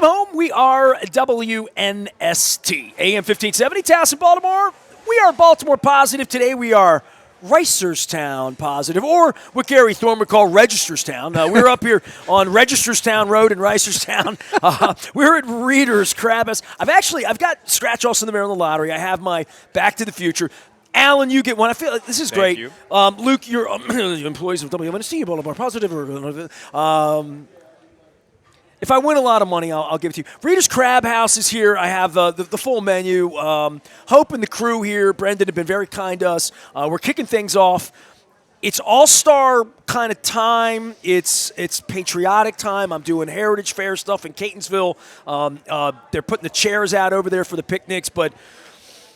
Welcome home. We are WNST, AM 1570, Towson, Baltimore. We are Baltimore positive. Today we are Ricerstown positive, or what Gary Thorne would call Registerstown. We're up here on Registerstown Road in Ricerstown. We're at Reader's Crab House. I've got scratch-offs in the Maryland Lottery. I have my Back to the Future. Alan, you get one. I feel like this is great. You. Luke, you're employees of WNST, Baltimore positive. If I win a lot of money, I'll give it to you. Reader's Crab House is here. I have the full menu. Hope and the crew here, Brendan, have been very kind to us. We're kicking things off. It's all-star kind of time. It's patriotic time. I'm doing Heritage Fair stuff in Catonsville. They're putting the chairs out over there for the picnics. But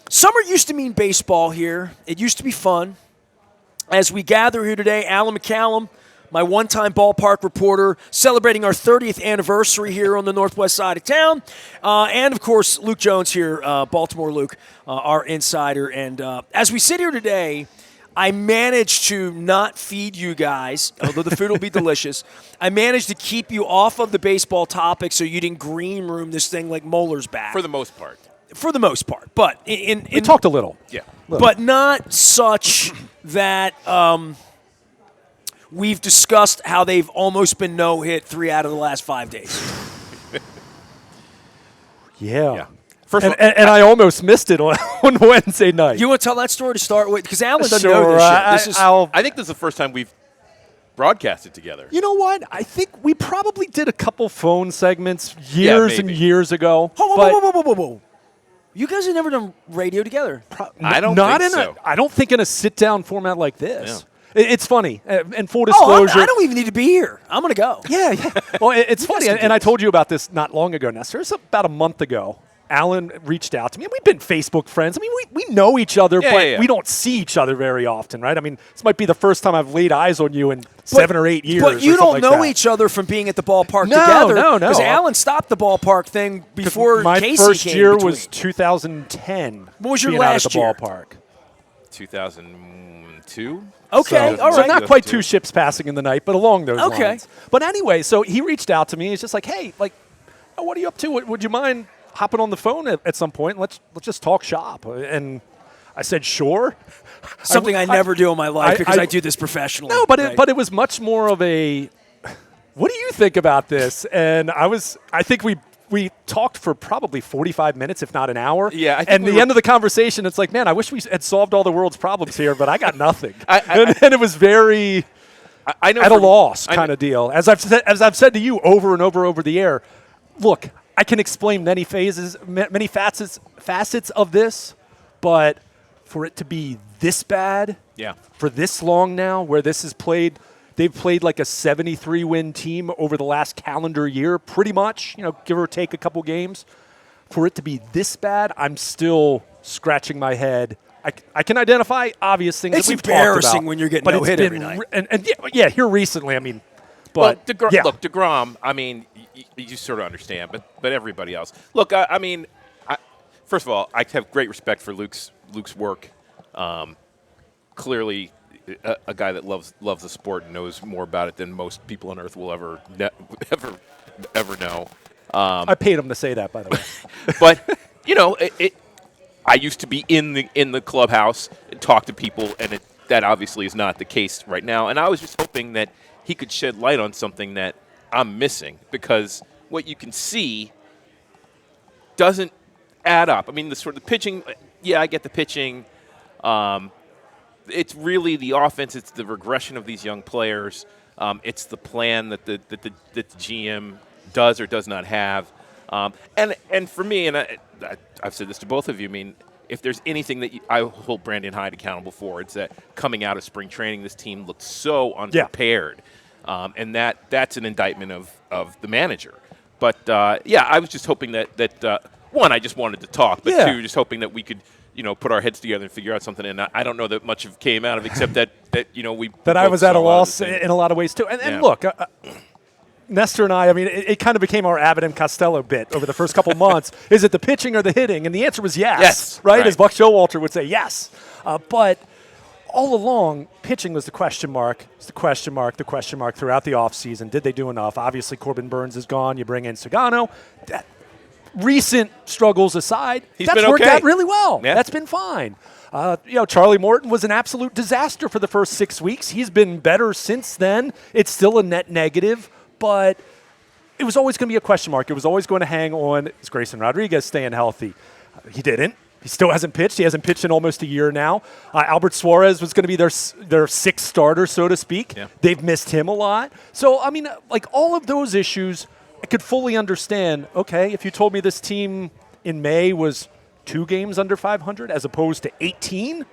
summer used to mean baseball here. It used to be fun. As we gather here today, Alan McCallum, my one-time ballpark reporter, celebrating our 30th anniversary here on the northwest side of town. And, of course, Luke Jones here, Baltimore Luke, our insider. And as we sit here today, I managed to not feed you guys, although the food will be delicious. I managed to keep you off of the baseball topic so you didn't green room this thing like Moeller's back. For the most part. For the most part. But we talked a little. Yeah. But not such that we've discussed how they've almost been no-hit 3 out of the last 5 days. Yeah. First and I almost missed it on Wednesday night. You want to tell that story to start with? Because Alan doesn't Sure, know this shit. I think this is the first time we've broadcasted together. You know what? I think we probably did a couple phone segments years and years ago. Whoa. You guys have never done radio together. I don't think so. I don't think in a sit-down format like this. Yeah. It's funny. And full disclosure. I don't even need to be here. I'm going to go. Yeah. Well, it's funny. And I told you about this not long ago, Nestor. It's about a month ago. Alan reached out to me. We've been Facebook friends. I mean, we know each other, but we don't see each other very often, right? I mean, this might be the first time I've laid eyes on you in 7 or 8 years. But you don't know each other from being at the ballpark together. No. Because Alan stopped the ballpark thing before my Casey first came year between. Was 2010. What was your last year? At the ballpark? 2002. Okay, all right. So not quite 2 ships passing in the night, but along those lines. But anyway, so he reached out to me. He's just like, hey, what are you up to? Would you mind hopping on the phone at some point? Let's just talk shop. And I said, sure. Something I never do in my life because I do this professionally. No, but it was much more of a, what do you think about this? And I think we talked for probably 45 minutes, if not an hour. Yeah. And the end of the conversation, it's like, man, I wish we had solved all the world's problems here, but I got nothing. And it was very I know at a loss kind of deal. As I've said to you over and over the air, look, I can explain many facets of this, but for it to be this bad, for this long now, where this is played, they've played like a 73-win team over the last calendar year, pretty much, give or take a couple games. For it to be this bad, I'm still scratching my head. I can identify obvious things that we've talked about. It's embarrassing when you're getting no-hit every night. And here recently, I mean, but look, DeGrom, I mean, you sort of understand, but everybody else. Look, I mean, first of all, I have great respect for Luke's work. Clearly, a guy that loves the sport and knows more about it than most people on earth will ever know. I paid him to say that, by the way. But I used to be in the clubhouse and talk to people, and that obviously is not the case right now. And I was just hoping that he could shed light on something that I'm missing, because what you can see doesn't add up. I mean, the pitching, I get the pitching. It's really the offense. It's the regression of these young players. It's the plan that the GM does or does not have. And for me, and I've said this to both of you, I mean, if there's anything that I hold Brandon Hyde accountable for, it's that coming out of spring training, this team looked so unprepared. And that's an indictment of the manager. But, I was just hoping that one, I just wanted to talk, but two, just hoping that we could, put our heads together and figure out something. And I don't know that much came out of it, except that we – That I was at a loss in a lot of ways, too. And look – Nestor and I mean, it kind of became our Abbott and Costello bit over the first couple months. Is it the pitching or the hitting? And the answer was yes. Right? As Buck Showalter would say, yes. But all along, pitching was the question mark. It's the question mark throughout the offseason. Did they do enough? Obviously, Corbin Burns is gone. You bring in Sagano. Recent struggles aside, that's worked out really well. Yeah. That's been fine. Charlie Morton was an absolute disaster for the first 6 weeks. He's been better since then. It's still a net negative, but it was always going to be a question mark. It was always going to hang on, is Grayson Rodriguez staying healthy? He didn't. He still hasn't pitched. He hasn't pitched in almost a year now. Albert Suarez was going to be their sixth starter, so to speak. Yeah. They've missed him a lot. So, I mean, like all of those issues, I could fully understand, okay, if you told me this team in May was 2 games under 500 as opposed to 18,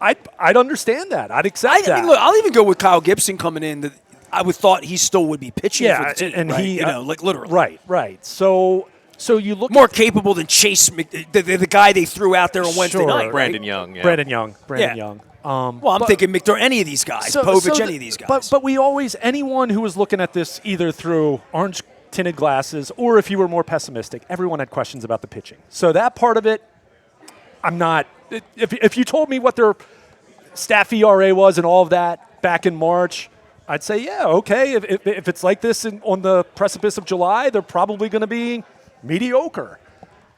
I'd understand that. I'd accept that. I mean, look, I'll even go with Kyle Gibson coming in. I would thought he still would be pitching for the team, and right? he, like literally. Right. So you look more capable than Chase, the guy they threw out there on Wednesday night, right? Brandon Young. Yeah. Brandon Young. Well, I'm thinking McDor, any of these guys, Povich, any of these guys. But we always, anyone who was looking at this either through orange-tinted glasses or if you were more pessimistic, everyone had questions about the pitching. So that part of it, I'm not. If you told me what their staff ERA was and all of that back in March, I'd say, yeah, okay. If it's like this on the precipice of July, they're probably going to be mediocre.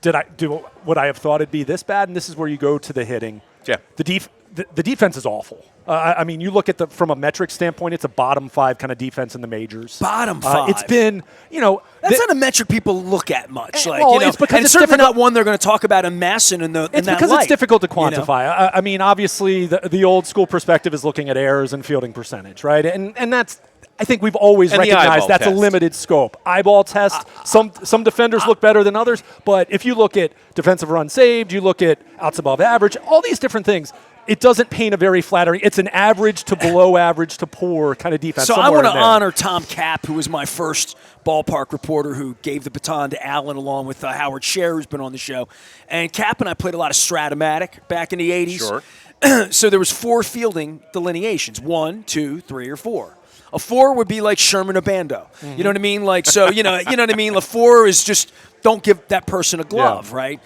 Would I have thought it'd be this bad? And this is where you go to the hitting. Yeah. The defense is awful. I mean, you look at from a metric standpoint, it's a bottom 5 kind of defense in the majors. Bottom 5. It's been, that's not a metric people look at much. It's because and it's certainly not one they're going to talk about en masse in that It's because light, it's difficult to quantify. I mean, obviously, the old school perspective is looking at errors and fielding percentage, right? And that's, I think we've always recognized that's a limited scope. Eyeball test. Some defenders look better than others, but if you look at defensive runs saved, you look at outs above average, all these different things, it doesn't paint a very flattering. It's an average to below average to poor kind of defense. So I want to honor Tom Kapp, who was my first ballpark reporter who gave the baton to Allen along with Howard Scher, who's been on the show. And Kapp and I played a lot of Stratomatic back in the 80s. Sure. So there was 4 fielding delineations, 1, 2, 3, or 4. A 4 would be like Sherman Obando. Mm-hmm. You know what I mean? Like, so, you know what I mean? A 4 is just don't give that person a glove, right?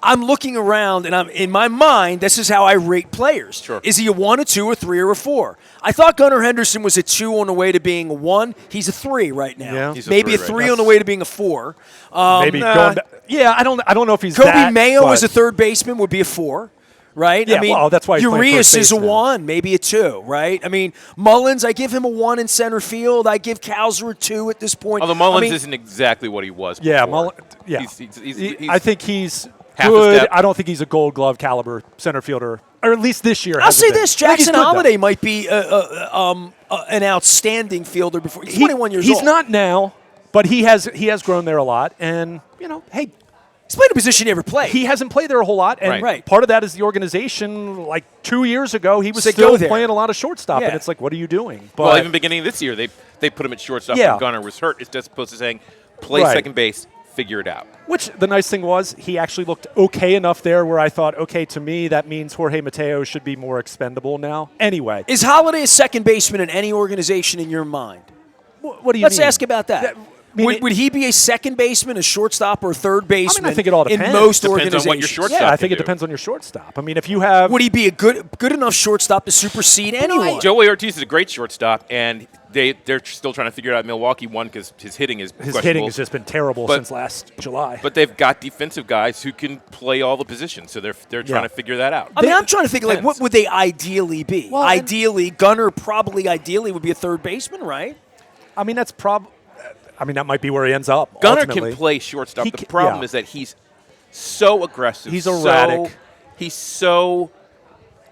I'm looking around, and in my mind, this is how I rate players. Sure. Is he a 1, a 2, a 3, or a 4? I thought Gunnar Henderson was a 2 on the way to being a 1. He's a 3 right now. Yeah. He's Maybe a 3 on the way to being a 4. Maybe going back. Yeah, I don't know if he's Kobe that, Mayo as a third baseman would be a 4. Right? Yeah, I mean, well, that's why he's playing Urias first is a base now. 1, maybe a 2, right? I mean, Mullins, I give him a 1 in center field. I give Cowser a 2 at this point. Although Mullins isn't exactly what he was before. Yeah, Mullins. Yeah. He's I think he's half a good. step. I don't think he's a Gold Glove caliber center fielder, or at least this year. I'll say hasn't been. this: I think he's Jackson good, though. Holiday might be an outstanding fielder before he's 21 years old. He's not now, but he has grown there a lot, and hey. He's played a position he never played. He hasn't played there a whole lot, and Right. part of that is the organization. Like 2 years ago, he was So still go there. playing a lot of shortstop, Yeah. and it's like, what are you doing? But well, even beginning of this year, they put him at shortstop when Gunnar was hurt. It's just opposed to saying, play second base, figure it out. Which the nice thing was, he actually looked okay enough there where I thought, okay, to me, that means Jorge Mateo should be more expendable now. Anyway. Is Holiday a second baseman in any organization in your mind? What do you Let's mean? ask about that. Would he be a second baseman, a shortstop, or a third baseman? I think it all depends. In most Depends organizations. on what your shortstop Yeah, I can think it do. depends on your shortstop. I mean, if you have... Would he be a good enough shortstop to supersede anyone? Joey Ortiz is a great shortstop, and they're still trying to figure it out. Milwaukee won because his hitting is His questionable. hitting has just been terrible since last July. But they've got defensive guys who can play all the positions, so they're trying to figure that out. I mean, I'm trying to think, like, what would they ideally be? Well, ideally, Gunnar probably ideally would be a third baseman, right? I mean, that might be where he ends up. Gunnar ultimately. can play shortstop. He The can- problem yeah. is that he's so aggressive. He's erratic.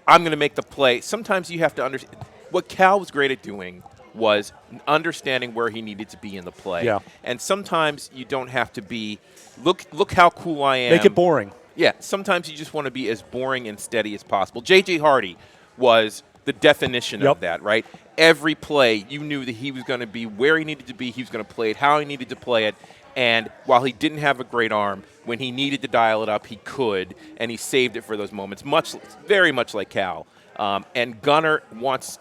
I'm going to make the play. Sometimes you have to understand. What Cal was great at doing was understanding where he needed to be in the play. Yeah. And sometimes you don't have to be, look how cool I am. Make it boring. Yeah, sometimes you just want to be as boring and steady as possible. J.J. Hardy was the definition of that, right? Every play, you knew that he was going to be where he needed to be. He was going to play it how he needed to play it. And while he didn't have a great arm, when he needed to dial it up, he could, and he saved it for those moments, very much like Cal. And Gunnar looks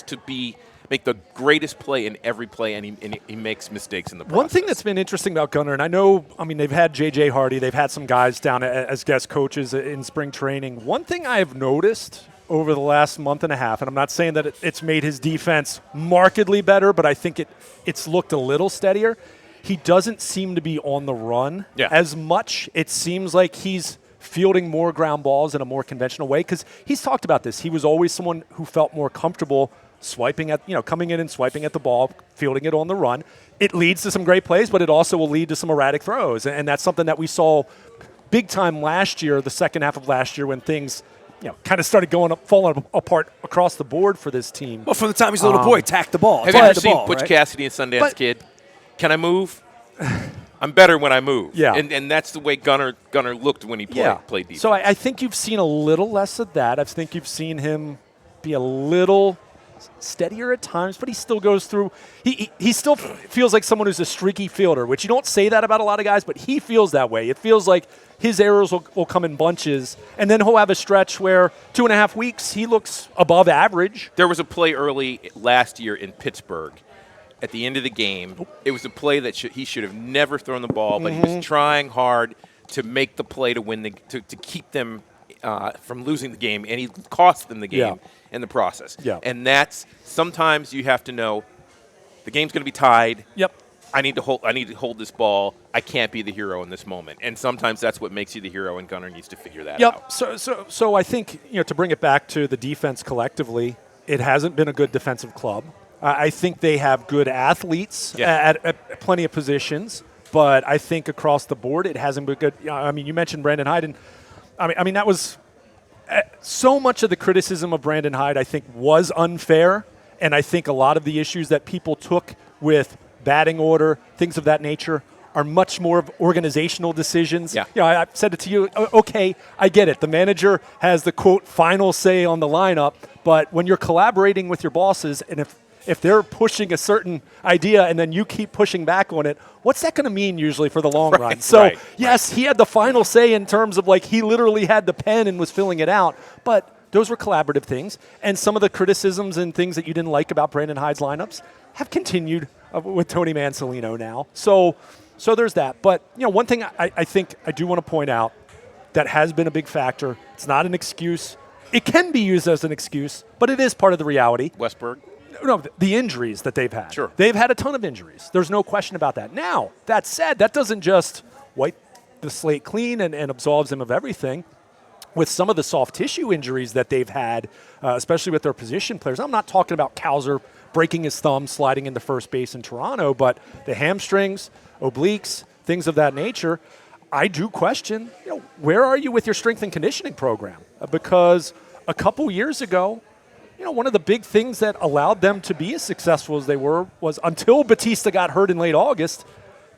to be make the greatest play in every play, and he makes mistakes in the process. One thing that's been interesting about Gunnar, and I know, they've had J.J. Hardy, they've had some guys down as guest coaches in spring training. One thing I've noticed over the last month and a half, and I'm not saying that it's made his defense markedly better, but I think it's looked a little steadier. He doesn't seem to be on the run as much. It seems like he's fielding more ground balls in a more conventional way, because he's talked about this. He was always someone who felt more comfortable coming in and swiping at the ball, fielding it on the run. It leads to some great plays, but it also will lead to some erratic throws. And that's something that we saw big time last year, the second half of last year, when things kind of started falling apart across the board for this team. Well, from the time he's a little boy, tack the ball. Have you ever seen Butch Cassidy and Sundance Kid? Can I move? I'm better when I move. Yeah. And that's the way Gunnar looked when he played defense. So I think you've seen a little less of that. I think you've seen him be a little steadier at times, but he still goes through. He still feels like someone who's a streaky fielder, which you don't say that about a lot of guys, but he feels that way. It feels like his errors will come in bunches, and then he'll have a stretch where 2.5 weeks he looks above average. There was a play early last year in Pittsburgh. At the end of the game, it was a play that he should have never thrown the ball, but he was trying hard to make the play to win to keep them from losing the game, and he cost them the game in the process. Yeah. And that's sometimes you have to know the game's going to be tied. Yep. I need to hold this ball. I can't be the hero in this moment. And sometimes that's what makes you the hero, and Gunnar needs to figure that out. So I think, to bring it back to the defense collectively, it hasn't been a good defensive club. I think they have good athletes at plenty of positions, but I think across the board it hasn't been good. You mentioned Brandon Hyde, and that was so much of the criticism of Brandon Hyde, I think, was unfair, and I think a lot of the issues that people took with batting order, things of that nature, are much more of organizational decisions. Yeah. I said it to you, okay, I get it. The manager has the, quote, final say on the lineup, but when you're collaborating with your bosses, and if they're pushing a certain idea and then you keep pushing back on it, what's that going to mean usually for the long run? So, yes, he had the final say in terms of he literally had the pen and was filling it out, but those were collaborative things. And some of the criticisms and things that you didn't like about Brandon Hyde's lineups have continued with Tony Mansolino now. So there's that. But, one thing I think I do want to point out that has been a big factor, it's not an excuse. It can be used as an excuse, but it is part of the reality. Westberg? No, the injuries that they've had. Sure. They've had a ton of injuries. There's no question about that. Now, that said, that doesn't just wipe the slate clean and absolves them of everything. With some of the soft tissue injuries that they've had, especially with their position players, I'm not talking about Cowser breaking his thumb, sliding into first base in Toronto, but the hamstrings, obliques, things of that nature, I do question, where are you with your strength and conditioning program? Because a couple years ago, one of the big things that allowed them to be as successful as they were was until Batista got hurt in late August,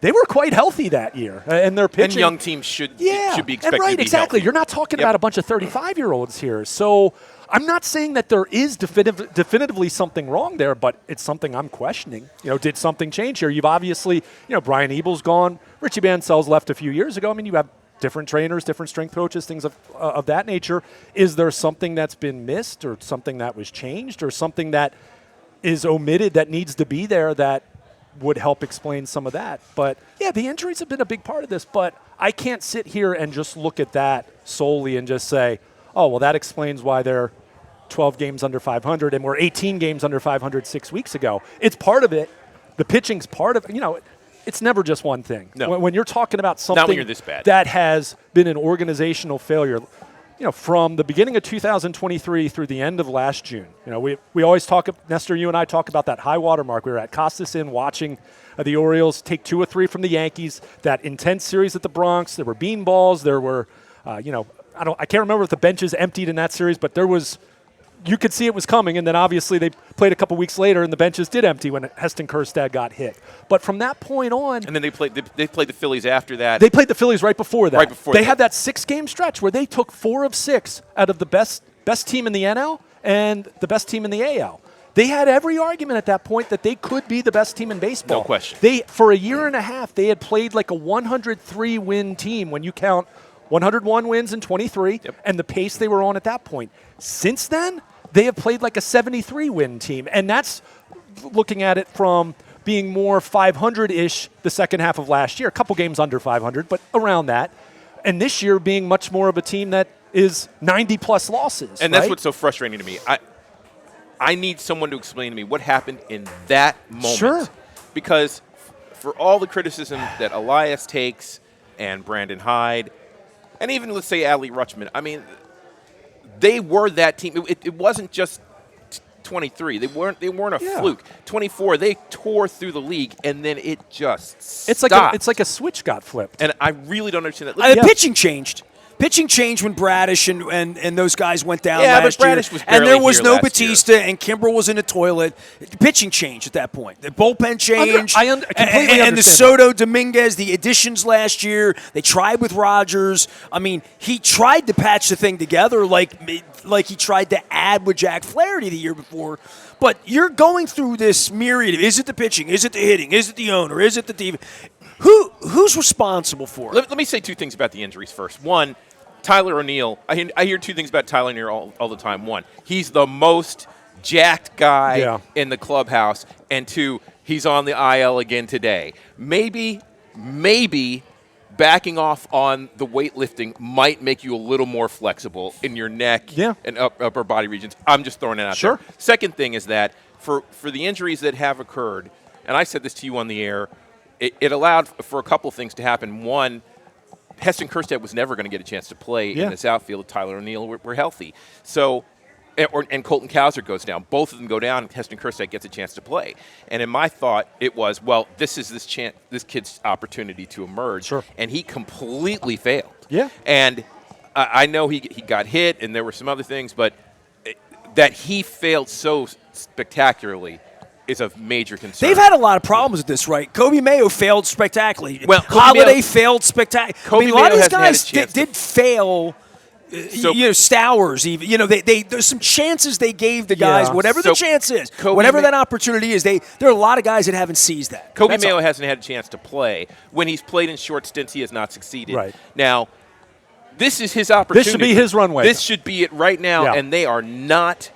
they were quite healthy that year. And their pitching. And young teams should be expected to be exactly. healthy. You're not talking about a bunch of 35-year-olds here. So I'm not saying that there is definitively something wrong there, but it's something I'm questioning. Did something change here? You've obviously, Brian Ebel's gone. Richie Bansell's left a few years ago. You have different trainers, different strength coaches, things of that nature. Is there something that's been missed or something that was changed or something that is omitted that needs to be there that would help explain some of that? But, the injuries have been a big part of this, but I can't sit here and just look at that solely and just say, oh, well, that explains why they're 12 games under 500 and we're 18 games under 500 6 weeks ago. It's part of it. The pitching's part of it. It's never just one thing. No. When you're talking about something Not when you're this bad. that has been an organizational failure, from the beginning of 2023 through the end of last June, we always talk, Nestor, you and I talk about that high water mark. We were at Costas Inn watching the Orioles take 2 or 3 from the Yankees, that intense series at the Bronx. There were beanballs. There were, I can't remember if the benches emptied in that series, but you could see it was coming, and then obviously they played a couple weeks later, and the benches did empty when Heston Kjerstad got hit. But from that point on, and then they played the Phillies after that. They played the Phillies right before that. They had that 6-game stretch where they took 4 of 6 out of the best team in the NL and the best team in the AL. They had every argument at that point that they could be the best team in baseball. No question. For a year and a half, they had played like a 103-win team when you count 101 wins in 23 and the pace they were on at that point. Since then, they have played like a 73-win team, and that's looking at it from being more 500-ish the second half of last year, a couple games under 500, but around that. And this year being much more of a team that is 90-plus losses. And that's what's so frustrating to me. I need someone to explain to me what happened in that moment. Sure. Because for all the criticism that Elias takes and Brandon Hyde, and even, let's say, Adley Rutschman, I mean, they were that team. It wasn't just 23. They weren't a fluke. 24, they tore through the league, and then it just stopped. It's like a switch got flipped. And I really don't understand that. The pitching changed. Pitching changed when Bradish and those guys went down last but Bradish year. was And there was here no last Batista, year. and Kimbrel was in the toilet. The pitching changed at that point. The bullpen changed. Completely and the Soto Dominguez, the additions last year, they tried with Rogers. I mean, he tried to patch the thing together like he tried to add with Jack Flaherty the year before. But you're going through this myriad of, is it the pitching? Is it the hitting? Is it the owner? Is it the defense? Who's responsible for it? Let me say two things about the injuries first. One, Tyler O'Neill. I hear two things about Tyler O'Neill all the time. One, he's the most jacked guy in the clubhouse. And two, he's on the IL again today. Maybe backing off on the weightlifting might make you a little more flexible in your neck and upper body regions. I'm just throwing it out there. Second thing is that for the injuries that have occurred, and I said this to you on the air, it allowed for a couple things to happen. One, Heston Kjerstad was never going to get a chance to play in this outfield if Tyler O'Neill were healthy. So, and Colton Cowser goes down. Both of them go down, and Heston Kjerstad gets a chance to play. And in my thought, it was, well, this is this kid's opportunity to emerge. And he completely failed. And I know he got hit, and there were some other things, but that he failed so spectacularly is a major concern. They've had a lot of problems with this, right? Kobe Mayo failed spectacularly. Well, Holiday failed spectacularly. A lot of these guys did fail. Stowers even. There's some chances they gave the guys, whatever the chance is, whatever that opportunity is. There are a lot of guys that haven't seized that. Kobe Mayo hasn't had a chance to play. When he's played in short stints, he has not succeeded. Right. Now, this is his opportunity. This should be his runway. This should be it right now, and they are not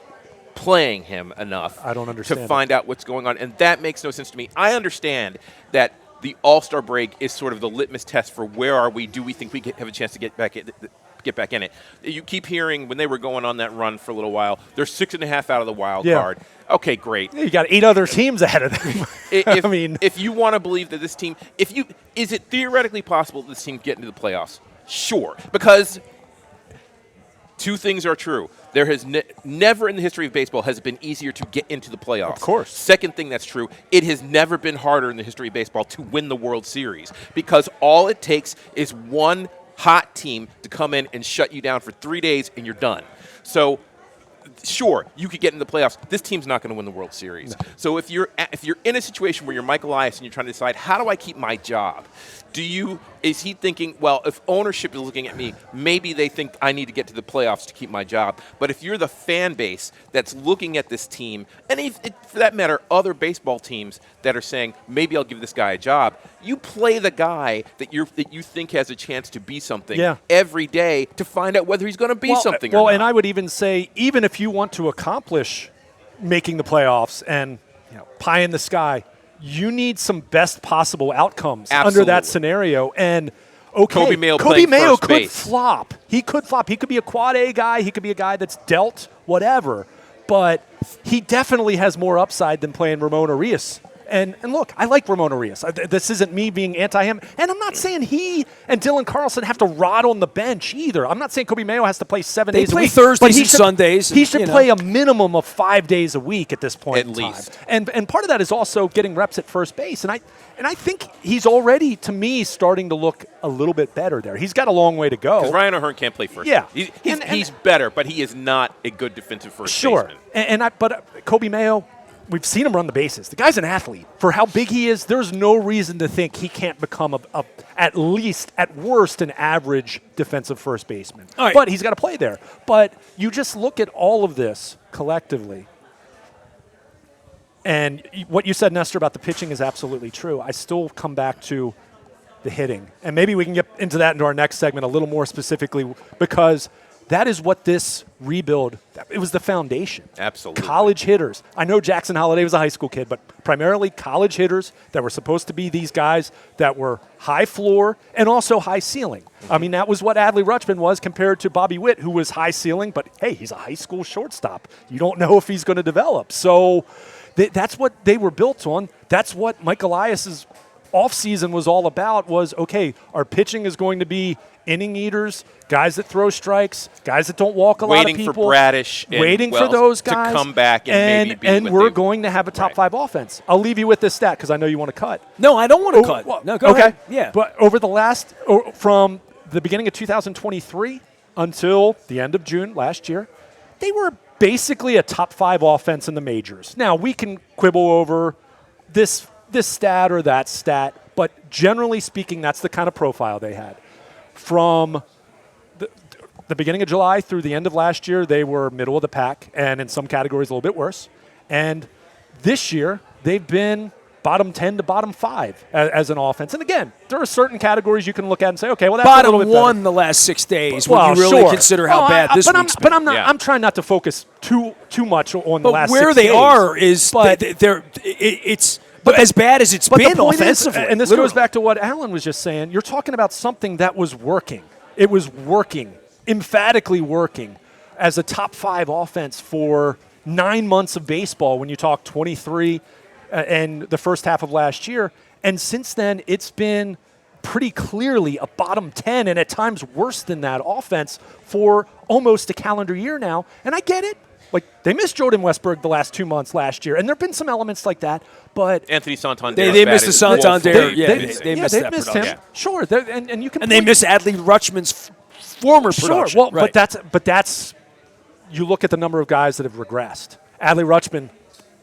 playing him enough to find out what's going on, and that makes no sense to me. I understand that the All-Star break is sort of the litmus test for where are we, do we think we have a chance to get back in it. You keep hearing when they were going on that run for a little while, they're 6.5 out of the wild card. Okay, great. You got 8 other teams ahead of them. If you want to believe that this team, is it theoretically possible that this team get into the playoffs? Sure, because two things are true. There has never in the history of baseball has it been easier to get into the playoffs. Of course. Second thing that's true, it has never been harder in the history of baseball to win the World Series because all it takes is one hot team to come in and shut you down for 3 days and you're done. So, sure, you could get into the playoffs. This team's not going to win the World Series. No. So if you're in a situation where you're Mike Elias and you're trying to decide, how do I keep my job? Is he thinking, well, if ownership is looking at me, maybe they think I need to get to the playoffs to keep my job. But if you're the fan base that's looking at this team, and for that matter, other baseball teams that are saying, maybe I'll give this guy a job, you play the guy that you think has a chance to be something every day to find out whether he's going to be something or not. And I would even say, even if you want to accomplish making the playoffs and pie in the sky, you need some best possible outcomes under that scenario. And Kobe Mayo could flop. He could flop. He could be a quad A guy. He could be a guy that's dealt whatever. But he definitely has more upside than playing Ramon Arias. And look, I like Ramon Arias. This isn't me being anti-him. And I'm not saying he and Dylan Carlson have to rot on the bench either. I'm not saying Kobe Mayo has to play 7 days a week. They play Thursdays and Sundays. He should play a minimum of 5 days a week at this point at in least. time. And part of that is also getting reps at first base. And I think he's already, to me, starting to look a little bit better there. He's got a long way to go. Because Ryan O'Hearn can't play first base. He's better, but he is not a good defensive first baseman. But Kobe Mayo, we've seen him run the bases. The guy's an athlete. For how big he is, there's no reason to think he can't become at least, at worst, an average defensive first baseman. Right. But he's got to play there. But you just look at all of this collectively, and what you said, Nestor, about the pitching is absolutely true. I still come back to the hitting. And maybe we can get into that into our next segment a little more specifically because that is what this rebuild, it was the foundation. Absolutely. College hitters. I know Jackson Holliday was a high school kid, but primarily college hitters that were supposed to be these guys that were high floor and also high ceiling. I mean, that was what Adley Rutschman was compared to Bobby Witt, who was high ceiling, but hey, he's a high school shortstop. You don't know if he's going to develop. So that's what they were built on. That's what Mike Elias's offseason was all about, was, okay, our pitching is going to be inning eaters, guys that throw strikes, guys that don't walk a lot of people. Waiting for Bradish and waiting Wells for those guys to come back and maybe be and what we're they- going to have a top 5 offense. I'll leave you with this stat because I know you want to cut. No, I don't want to cut. Well, No, go okay. ahead. Yeah. But over the last, from the beginning of 2023 until the end of June last year, they were basically a top 5 offense in the majors. Now, we can quibble over this stat or that stat, but generally speaking, that's the kind of profile they had. From the beginning of July through the end of last year, they were middle of the pack, and in some categories a little bit worse. And this year, they've been bottom 10 to bottom 5 as an offense. And again, there are certain categories you can look at and say, okay, well, that's a little Bottom bit better. 1 the last 6 days. Well, when you really sure. consider how bad this week's been. But I'm not. Yeah. I'm trying not to focus too much on the But last. where 6 they days. are is But- it's as bad as it's But been the point offensively. is, and this literally. goes back to what Alan was just saying, you're talking about something that was working. It was working, emphatically working, as a top 5 offense for 9 months of baseball when you talk 23 and the first half of last year. And since then, it's been pretty clearly a bottom 10 and at times worse than that offense for almost a calendar year now. And I get it. Like, they missed Jordan Westberg the last 2 months last year, and there have been some elements like that, but Anthony Santander. They missed the Santander. They missed they've that missed production. him. Sure, and you can. And they miss Adley Rutschman's former Sure, production. well, right. but that's you look at the number of guys that have regressed. Adley Rutschman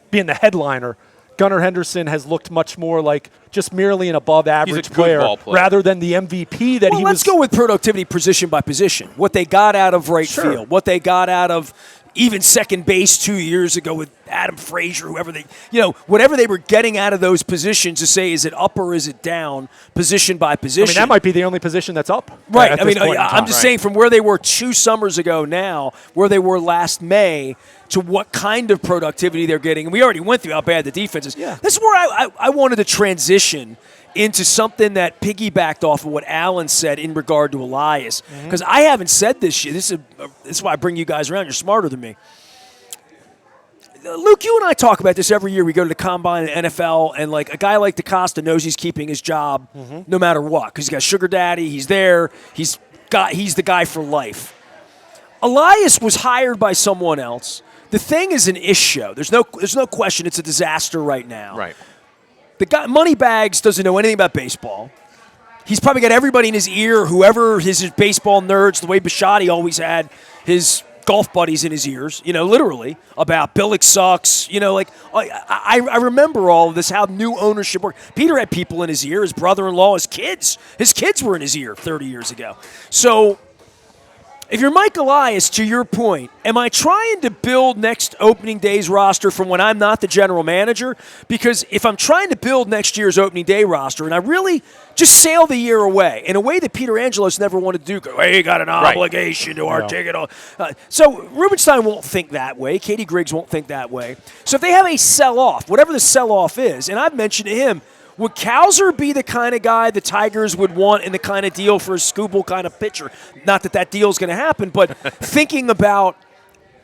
being the headliner. Gunnar Henderson has looked much more like just merely an above-average good player, ball player. rather than the MVP that Well, he let's was. go with productivity position by position. What they got out of right Sure. field, what they got out of even second base 2 years ago with Adam Frazier, whoever whatever they were getting out of those positions to say, is it up or is it down, position by position. I mean, that might be the only position that's up. Right. at I this mean, point in I'm time. just saying from where they were 2 summers ago now, where they were last May, to what kind of productivity they're getting. And we already went through how bad the defense is. Yeah. This is where I wanted to transition into something that piggybacked off of what Alan said in regard to Elias. Because I haven't said this yet. This is why I bring you guys around. You're smarter than me. Luke, you and I talk about this every year. We go to the Combine in the NFL, and like a guy like DaCosta knows he's keeping his job no matter what, because he's got Sugar Daddy, he's there, he's the guy for life. Elias was hired by someone else. The thing is an issue. There's no question it's a disaster right now. Right. The guy, Moneybags, doesn't know anything about baseball. He's probably got everybody in his ear, whoever his baseball nerds, the way Bisciotti always had his golf buddies in his ears, literally, about Billick sucks. I remember all of this, how new ownership worked. Peter had people in his ear, his brother-in-law, his kids. His kids were in his ear 30 years ago. So if you're Mike Elias, to your point, am I trying to build next opening day's roster from when I'm not the general manager? Because if I'm trying to build next year's opening day roster, and I really just sail the year away in a way that Peter Angelos never wanted to do, go, hey, you got an obligation to our ticket. So Rubenstein won't think that way. Katie Griggs won't think that way. So if they have a sell-off, whatever the sell-off is, and I've mentioned to him, would Cowser be the kind of guy the Tigers would want in the kind of deal for a Skubal kind of pitcher? Not that deal's going to happen, but thinking about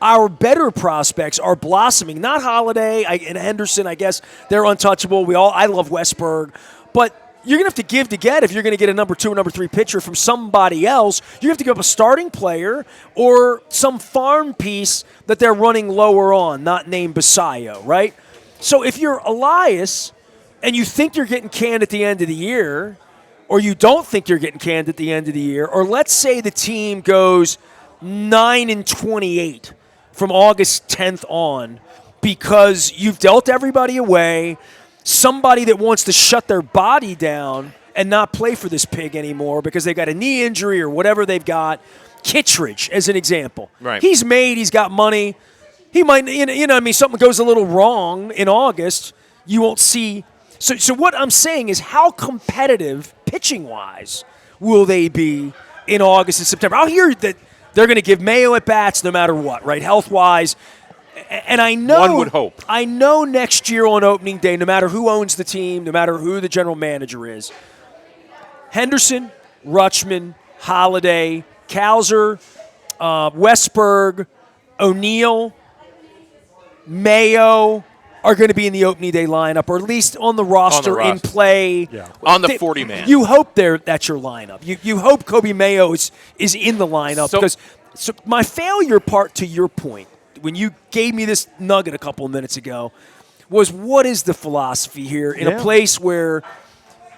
our better prospects are blossoming. Not Holiday and Henderson, I guess they're untouchable. I love Westberg, but you're going to have to get if you're going to get a number 2 or number 3 pitcher from somebody else. You have to give up a starting player or some farm piece that they're running lower on, not named Basayo, right? So if you're Elias and you think you're getting canned at the end of the year, or you don't think you're getting canned at the end of the year, or let's say the team goes 9-28 from August 10th on because you've dealt everybody away, somebody that wants to shut their body down and not play for this pig anymore because they got a knee injury or whatever they've got. Kittredge, as an example. Right. He's got money. He might, something goes a little wrong in August, you won't see. So what I'm saying is, how competitive, pitching-wise, will they be in August and September? I'll hear that they're going to give Mayo at bats no matter what, right? Health-wise. And I know one would hope. I know next year on opening day, no matter who owns the team, no matter who the general manager is, Henderson, Rutschman, Holiday, Cowser, Westberg, O'Neill, Mayo are going to be in the opening day lineup, or at least on the roster, in play. Yeah. On the 40-man. You hope that's your lineup. You hope Kobe Mayo is in the lineup. So my failure part, to your point, when you gave me this nugget a couple of minutes ago, was what is the philosophy here in a place where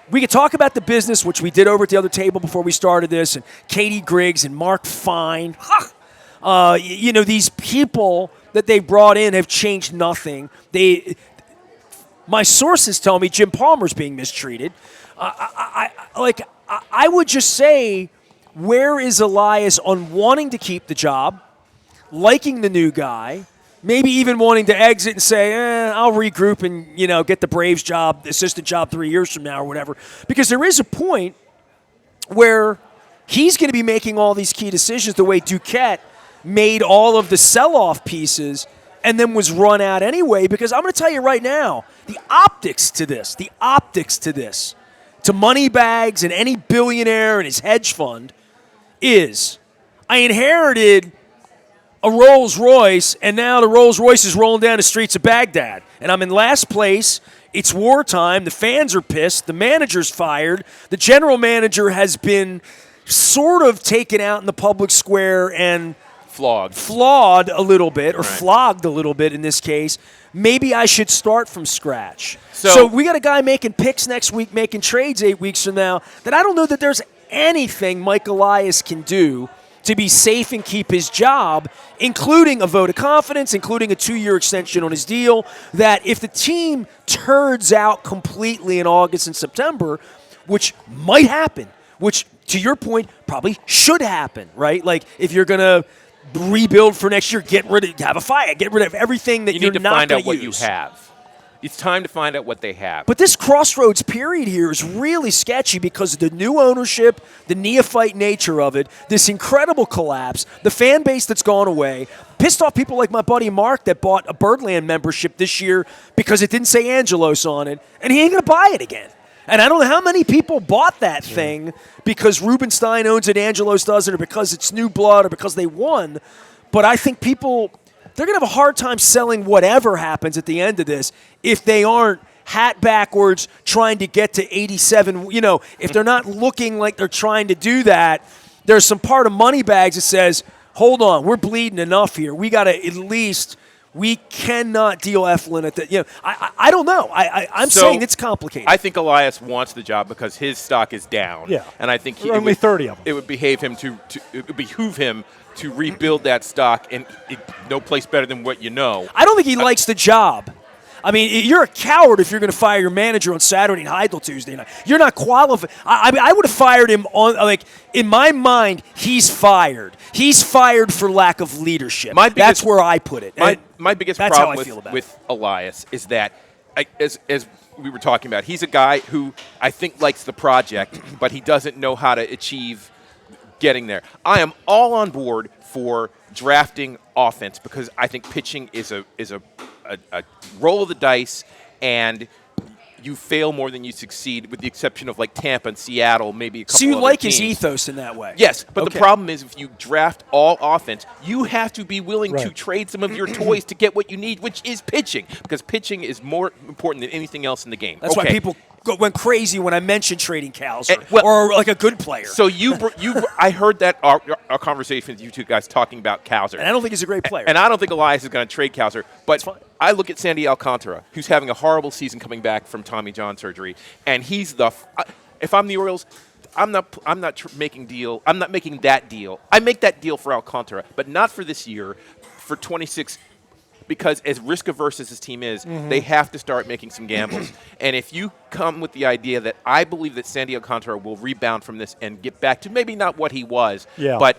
we could talk about the business, which we did over at the other table before we started this, and Katie Griggs and Mark Fine. These people that they brought in have changed nothing. My sources tell me Jim Palmer's being mistreated. I would just say, where is Elias on wanting to keep the job, liking the new guy, maybe even wanting to exit and say, I'll regroup and get the Braves job, assistant job 3 years from now or whatever. Because there is a point where he's going to be making all these key decisions the way Duquette made all of the sell-off pieces and then was run out anyway. Because I'm going to tell you right now, the optics to this, to Moneybags and any billionaire and his hedge fund is, I inherited a Rolls Royce, and now the Rolls Royce is rolling down the streets of Baghdad. And I'm in last place. It's wartime. The fans are pissed. The manager's fired. The general manager has been sort of taken out in the public square and flawed a little bit, or flogged a little bit in this case. Maybe I should start from scratch. So we got a guy making picks next week, making trades 8 weeks from now, that I don't know that there's anything Mike Elias can do to be safe and keep his job, including a vote of confidence, including a 2-year extension on his deal, that if the team turds out completely in August and September, which might happen, which, to your point, probably should happen, right? Like, if you're going to rebuild for next year, have a fire, get rid of everything that you're not going to use. You need to find out what you have. It's time to find out what they have. But this crossroads period here is really sketchy because of the new ownership, the neophyte nature of it, this incredible collapse, the fan base that's gone away, pissed off people like my buddy Mark that bought a Birdland membership this year because it didn't say Angelos on it, and he ain't going to buy it again. And I don't know how many people bought that thing because Rubenstein owns it, Angelos doesn't, or because it's new blood, or because they won. But I think people, they're going to have a hard time selling whatever happens at the end of this if they aren't hat backwards trying to get to 87. If they're not looking like they're trying to do that, there's some part of Moneybags that says, hold on, we're bleeding enough here. We got to at least, we cannot deal Eflin at the, I don't know. I'm saying it's complicated. I think Elias wants the job because his stock is down. Yeah. And I think only 30 of them. It would behoove him to rebuild that stock, and no place better than what you know. I don't think he likes the job. I mean, you're a coward if you're going to fire your manager on Saturday and hide till Tuesday night. You're not qualified. I would have fired him in my mind, he's fired. He's fired for lack of leadership. That's where I put it. My biggest problem with Elias is that, as we were talking about, he's a guy who I think likes the project, but he doesn't know how to achieve getting there. I am all on board for drafting offense because I think pitching is a roll of the dice, and you fail more than you succeed, with the exception of like Tampa and Seattle, maybe a couple. So you other like teams. His ethos in that way? Yes, but the problem is if you draft all offense, you have to be willing to trade some of your toys to get what you need, which is pitching, because pitching is more important than anything else in the game. That's why people went crazy when I mentioned trading cows or like a good player. So I heard that our conversation with you two guys talking about Cowser. And I don't think he's a great player. And I don't think Elias is going to trade Cowser. But I look at Sandy Alcantara, who's having a horrible season coming back from Tommy John surgery, and he's if I'm the Orioles, I'm not making that deal. I make that deal for Alcantara, but not for this year, for 26. Because as risk-averse as this team is, they have to start making some gambles. And if you come with the idea that I believe that Sandy Alcantara will rebound from this and get back to maybe not what he was, but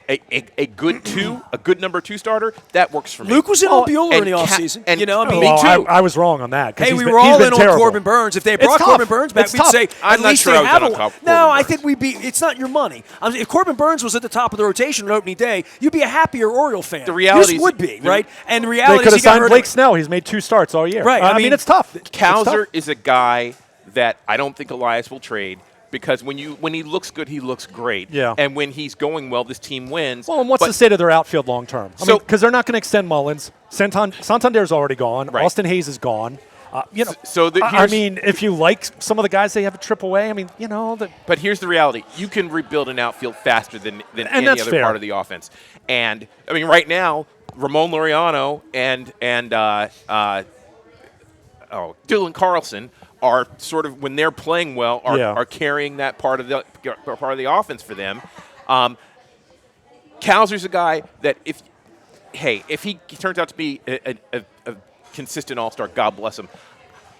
a good a good number 2 starter, that works for me. Luke was in on Bueller in the offseason. And you know, I mean, me too. I was wrong on that. Hey, we were all in on Corbin Burns. If they had brought Corbin Burns back, we'd say I'm at not least sure they I was have on a Corbin No, I Burns. think we'd be. It's not your money. I mean, if Corbin Burns was at the top of the rotation on opening day, you'd be a happier Oriole fan. The reality you would be, right? And the They reality could is have he got signed hurt. Blake Snell. He's made 2 starts all year. Right. I mean, it's tough. Cowser is a guy that I don't think Elias will trade. Because when he looks good, he looks great. Yeah. And when he's going well, this team wins. Well, and what's the state of their outfield long term? I mean, because they're not going to extend Mullins. Santander's already gone. Right. Austin Hayes is gone. You know, I mean, if you like some of the guys they have AAA, I mean, you know. But here's the reality: you can rebuild an outfield faster than any other part of the offense. And I mean, right now, Ramon Laureano and Dylan Carlson are sort of, when they're playing well, are carrying that part of the offense for them. Cowser's a guy that if he turns out to be a consistent all-star, God bless him.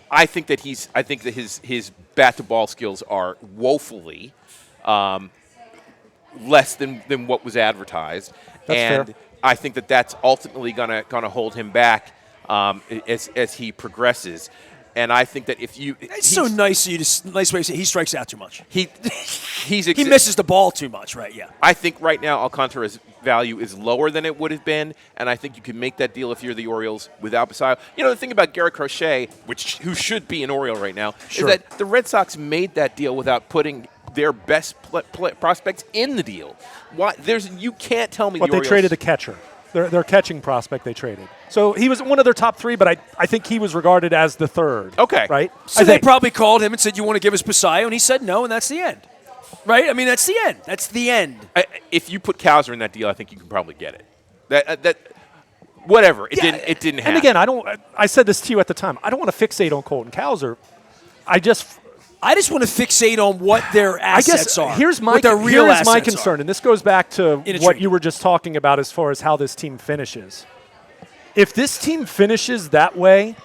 I think that his bat to ball skills are woefully less than what was advertised, That's fair. I think that that's ultimately gonna hold him back as he progresses. And I think that It's so nice of you to nice way to say he strikes out too much. He misses the ball too much, right? Yeah. I think right now Alcantara's value is lower than it would have been, and I think you can make that deal if you're the Orioles without Basayo. You know, the thing about Garrett Crochet, who should be an Oriole right now, is that the Red Sox made that deal without putting their best prospects in the deal. You can't tell me But the they Orioles traded a catcher. Their catching prospect they traded. So he was one of their top 3, but I think he was regarded as the 3rd. Okay. Right? So they probably called him and said, "You want to give us Basayo?" And he said no, and that's the end. Right? I mean, that's the end. That's the end. If you put Cowser in that deal, I think you can probably get it. Whatever. It didn't happen. And again, I said this to you at the time. I don't want to fixate on Colton Cowser. I just want to fixate on what their assets are. Here's my concern, and this goes back to what you were just talking about as far as how this team finishes. If this team finishes that way,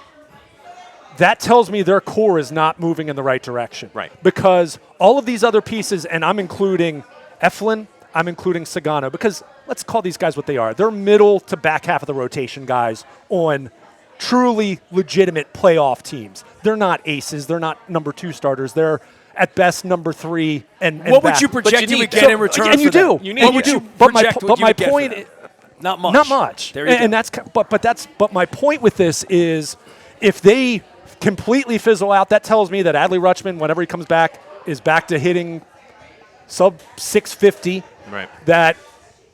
that tells me their core is not moving in the right direction. Right. Because all of these other pieces, and I'm including Eflin, I'm including Sagano, because let's call these guys what they are. They're middle to back half of the rotation guys on truly legitimate playoff teams. They're not aces. They're not number 2 starters. They're at best number 3 and what back. would you project you would get in return? And you for do. What would you project? But my point, not much. Not much. There you go. But my point with this is, if they completely fizzle out, that tells me that Adley Rutschman, whenever he comes back, is back to hitting sub 650. Right. That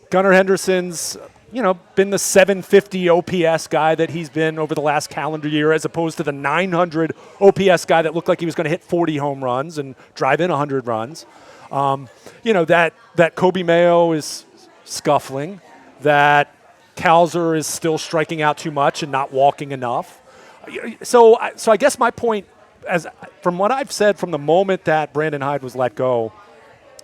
Gunnar Henderson's, been the 750 OPS guy that he's been over the last calendar year, as opposed to the 900 OPS guy that looked like he was going to hit 40 home runs and drive in 100 runs. That Kobe Mayo is scuffling, that Cowser is still striking out too much and not walking enough. So I guess my point, from what I've said from the moment that Brandon Hyde was let go,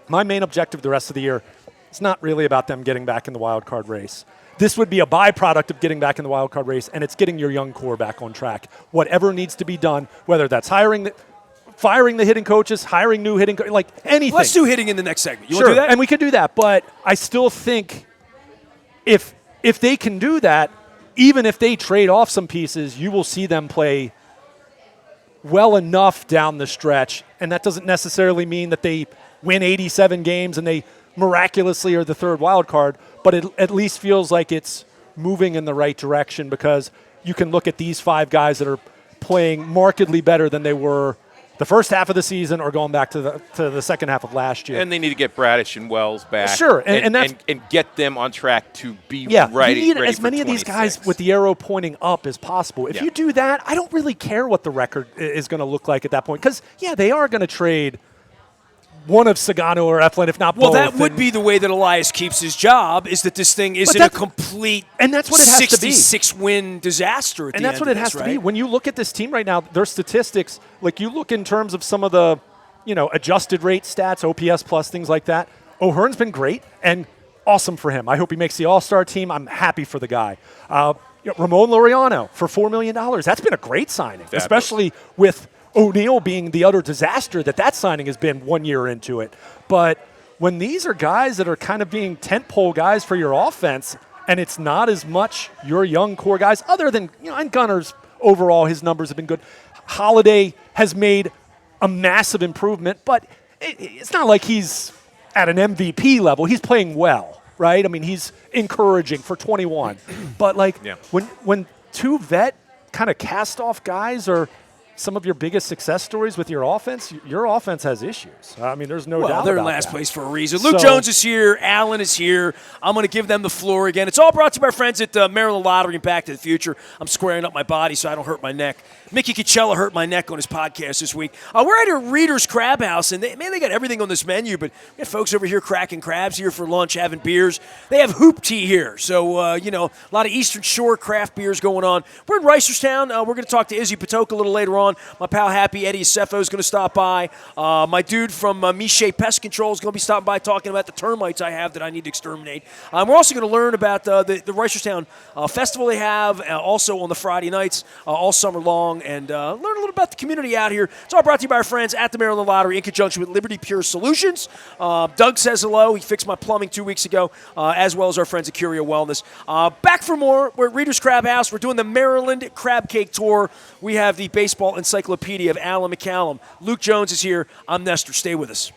my main objective the rest of the year, it's not really about them getting back in the wild card race. This would be a byproduct of getting back in the wild card race, and it's getting your young core back on track. Whatever needs to be done, whether that's firing the hitting coaches, hiring new hitting coaches, like anything. Let's do hitting in the next segment. You sure, want to do that? And we could do that, but I still think if they can do that, even if they trade off some pieces, you will see them play well enough down the stretch, and that doesn't necessarily mean that they win 87 games and they miraculously are the 3rd wild card, but it at least feels like it's moving in the right direction, because you can look at these 5 guys that are playing markedly better than they were the first half of the season or going back to the second half of last year. And they need to get Bradish and Wells back. Sure, and get them on track to be ready. You need ready as many of these guys with the arrow pointing up as possible. If you do that, I don't really care what the record is going to look like at that point, because, they are going to trade one of Sagano or Eflin, if not both. Well, that would be the way that Elias keeps his job, is that this thing isn't a complete and that's what it has to be. 66-win disaster at and the that's end what it of has this, to right? be. When you look at this team right now, their statistics, like you look in terms of some of the, adjusted rate stats, OPS plus, things like that. O'Hearn's been great and awesome for him. I hope he makes the All-Star team. I'm happy for the guy. Ramon Laureano for $4 million. That's been a great signing, especially with O'Neill being the utter disaster that signing has been 1 year into it. But when these are guys that are kind of being tentpole guys for your offense, and it's not as much your young core guys, other than, and Gunner's overall, his numbers have been good. Holiday has made a massive improvement, but it's not like he's at an MVP level. He's playing well, right? I mean, he's encouraging for 21. But, when two vet kind of cast-off guys are some of your biggest success stories with your offense has issues. I mean, there's no doubt about that. They're in last place for a reason. Luke Jones is here. Allen is here. I'm going to give them the floor again. It's all brought to you by our friends at Maryland Lottery and Back to the Future. I'm squaring up my body so I don't hurt my neck. Mickey Coachella hurt my neck on his podcast this week. We're at a Reader's Crab House, and they got everything on this menu, but we got folks over here cracking crabs here for lunch, having beers. They have hoop tea here, so, a lot of Eastern Shore craft beers going on. We're in Reisterstown. We're going to talk to Izzy Patoka a little later on. My pal Happy Eddie Acefo is going to stop by. My dude from Miche Pest Control is going to be stopping by talking about the termites I have that I need to exterminate. We're also going to learn about the Reisterstown festival they have also on the Friday nights all summer long, and learn a little about the community out here. It's all brought to you by our friends at the Maryland Lottery in conjunction with Liberty Pure Solutions. Doug says hello. He fixed my plumbing 2 weeks ago, as well as our friends at Curio Wellness. Back for more. We're at Reader's Crab House. We're doing the Maryland Crab Cake Tour. We have the baseball encyclopedia of Alan McCallum. Luke Jones is here. I'm Nestor. Stay with us.